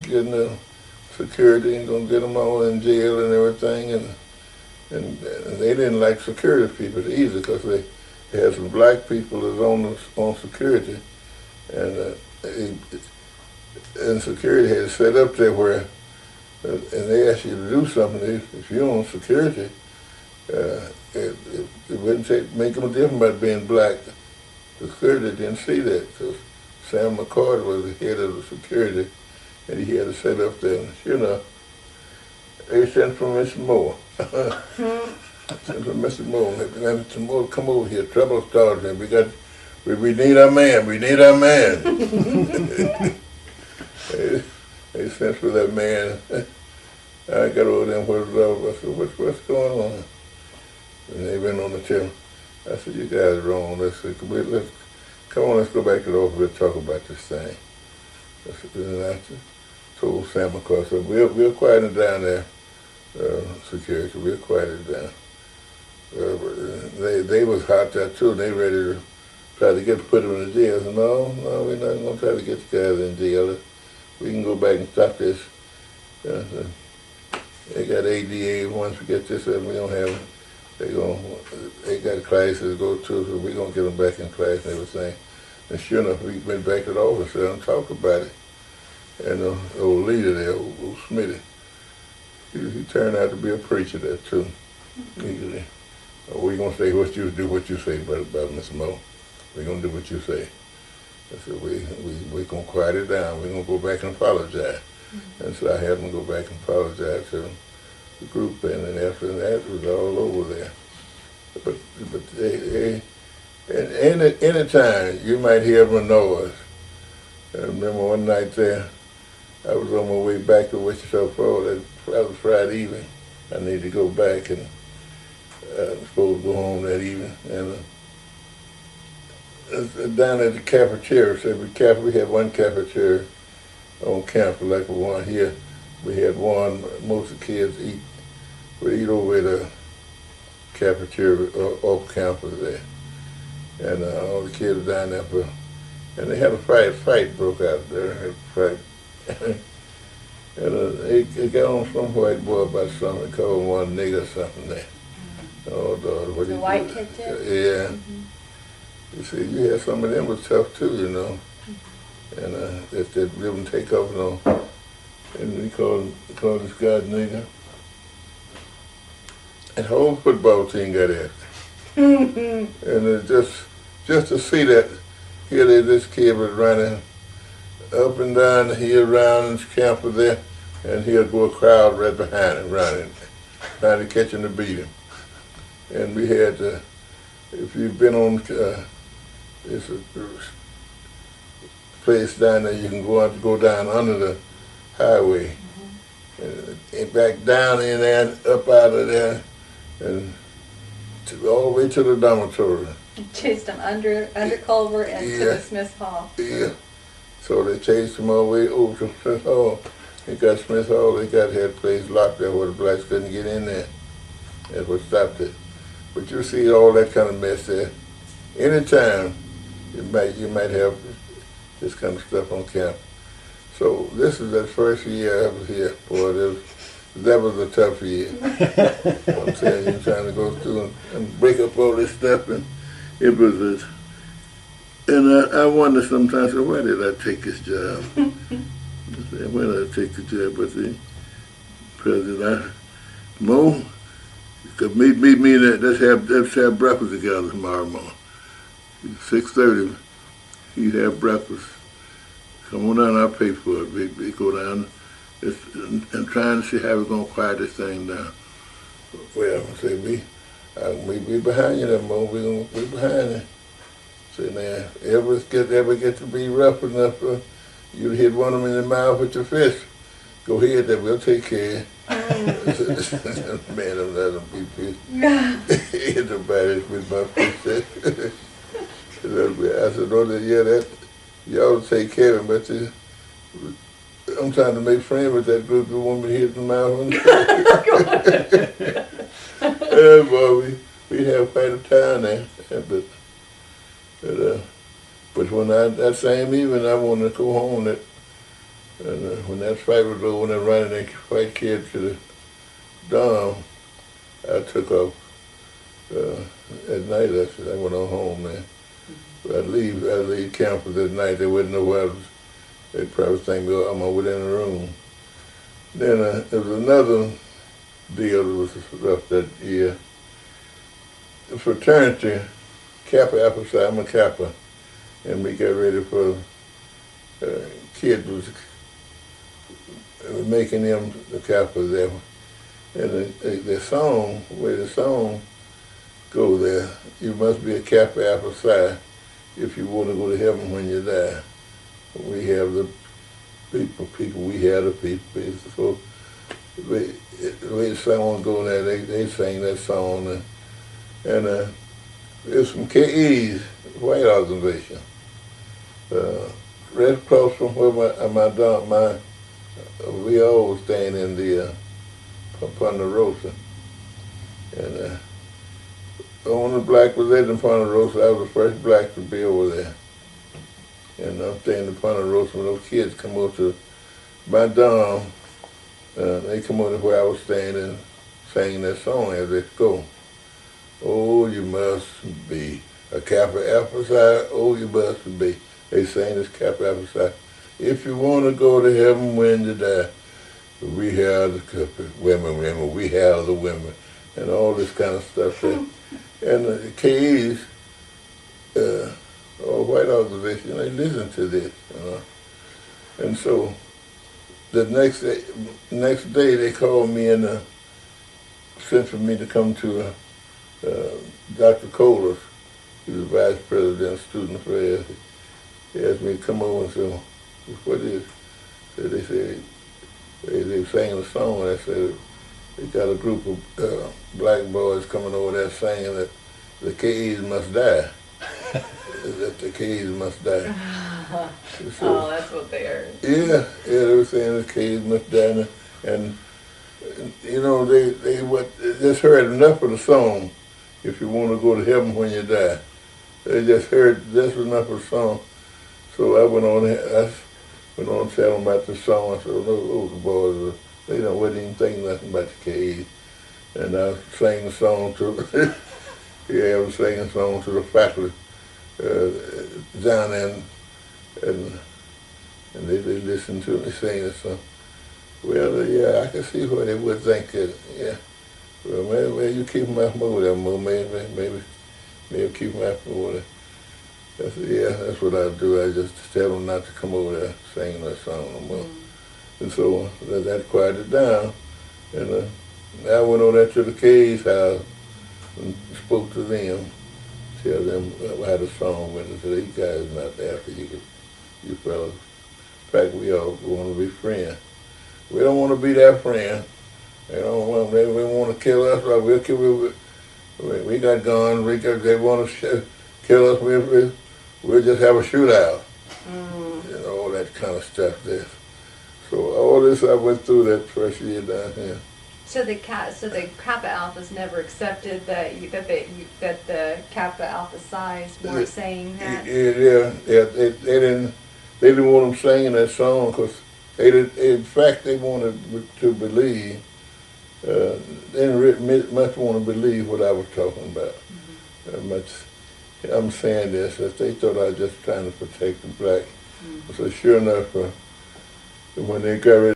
getting the security and gonna get them all in jail and everything, and they didn't like security people either because they had some black people that was on security, and security had set up there where, and they asked you to do something. If you're on security, it wouldn't make them different about being black. The security didn't see that. So Sam McCarter was the head of the security, and he had to set up there. And sure enough, they sent for Mr. Moore. Sent for Mr. Moore. Mr. Moore, come over here. Trouble started. We need our man. We need our man. They sent for that man. I got over there and was over. I said, what's going on? And they went on the table. I said, you guys are wrong. Come on, let's go back to the office and talk about this thing. And I told Sam McCarter, we'll quiet it down there, security, we'll quiet it down. They was hot there too, and they ready to try to put them in jail. I said, no, we're not going to try to get the guys in jail. We can go back and stop this. They got ADA, once we get this up, we don't have, they got classes to go to, so we're going to get them back in class and everything. And sure enough, we went back to the office and talked about it. And the old leader there, old Smitty, he turned out to be a preacher there too. We're going to say what you say about Mr. Moore. We're going to do what you say. I said, we're going to quiet it down. We're going to go back and apologize. And so I had them go back and apologize to the group, and then after that, it was all over there. But any time you might hear a noise. I remember one night there, I was on my way back to Wichita Falls. That was Friday evening. I needed to go back, and I was supposed to go home that evening. And down at the cafeteria, so we had one cafeteria on campus like the one here. We had one. Most of the kids would eat over at the cafeteria off campus there, and all the kids were down there and they had a fight broke out there. Had a fight. And it got on some white boy about something, called one nigger or something there. Oh, Lord, what the white kid did? Yeah. You see, you had some of them was tough too, you know. And if they didn't take off, no. And we called this guy nigger. And the whole football team got after. And just to see that, here this kid was running up and down the hill around the campus there, and he'll go a crowd right behind him, running, trying to catch him to beat him. And we had if you've been on, it's a place down there, you can go down under the highway, and back down in there, up out of there, and all the way to the dormitory. Chased him under Culver and to the Smith Hall. Yeah. So they chased him all the way over to Smith Hall. They got Smith Hall, had the place locked there where the blacks couldn't get in there. That's what stopped it. But you see all that kind of mess there. Anytime you might have this kind of stuff on camp. So this is that first year I was here. Boy, that was a tough year. I'm saying, you're trying to go through and break up all this stuff, and it was and I wonder sometimes, why did I take this job? Why did I take the job? But the president, Mo, could meet me there. Let's have breakfast together tomorrow morning. 6:30. He'd have breakfast. Come on down, I'll pay for it. We go down and trying to see how we're gonna quiet this thing down. Well, I say we behind you there, Mo. We behind you. Say now, ever get to be rough enough for you to hit one of them in the mouth with your fist, go ahead, then we'll take care. Man, I'm not a big fist. Hit nobody with my fist. I said, that y'all take care of him, but I'm trying to make friends with that group that want me to hit the mouth. Yeah, boy, we have quite a time there. But when that same evening I wanted to go home, And when that fight was over, when they running that white kid to the dorm, I took off. At night, I went on home, man. I'd leave campus at night. They wouldn't know where I was. They'd probably think I'm within the room. Then there was another deal that was rough that year. The fraternity, Kappa Alpha Psi, I'm a Kappa, and we got ready for kids was making them the Kappa there. And the song, where the song go there, you must be a Kappa Alpha Psi if you want to go to heaven when you die. We have the people, we have the people. So the way the song go there, they sing that song. And there's some KEs, white organization. Right across from where we all was staying in the Ponderosa. And on the black was at the Ponderosa. I was the first black to be over there. And I'm staying in the Ponderosa when those kids come over to my dorm. They come over to where I was staying and sang that song as they go. Oh, you must be a Kappa Alpha Psi. Oh, you must be. They sang this Kappa Alpha Psi. If you want to go to heaven when you die, we have the women, we have the women, and all this kind of stuff there. And the KEs, or white organization, they listen to this, you know. And so the next day they called me and sent for me to come to Dr. Kohler's. He was vice president of student affairs. He asked me to come over and say, what is? So they said, they sang a song, and I said, they got a group of black boys coming over there singing that the KEs must die. That the KEs must die. So, that's what they heard. Yeah, they were saying the KEs must die. And you know, they just heard enough of the song, if you want to go to heaven when you die. They just heard just enough of the song. So I went on and tell them about the song. I said, oh, those boys, they wasn't even thinking nothing about the KEs. And I sang the song to, I was singing the song to the faculty down there, and they listened to me sing the song. Well, yeah, I can see what they would think. Yeah, well, maybe you keep my over there, Mo. Maybe keep my over there. I said, yeah, that's what I do. I just tell them not to come over there singing that song no more. And so that quieted down. And I went over there to the K's house and spoke to them, tell them how the song went. And said, these guys not there for you fellas. In fact, we all want to be friends. We don't want to be their friend. They want to kill us. Like we'll kill. We got guns. They want to kill us. We'll just have a shootout. And all that kind of stuff there. So all this I went through that first year down here. So the Kappa Alphas never accepted that the Kappa Alpha Psis weren't saying that. Yeah. They didn't want them singing that song because in fact they wanted to believe. They didn't much want to believe what I was talking about. I'm saying this that they thought I was just trying to protect the black. So sure enough, when they got ready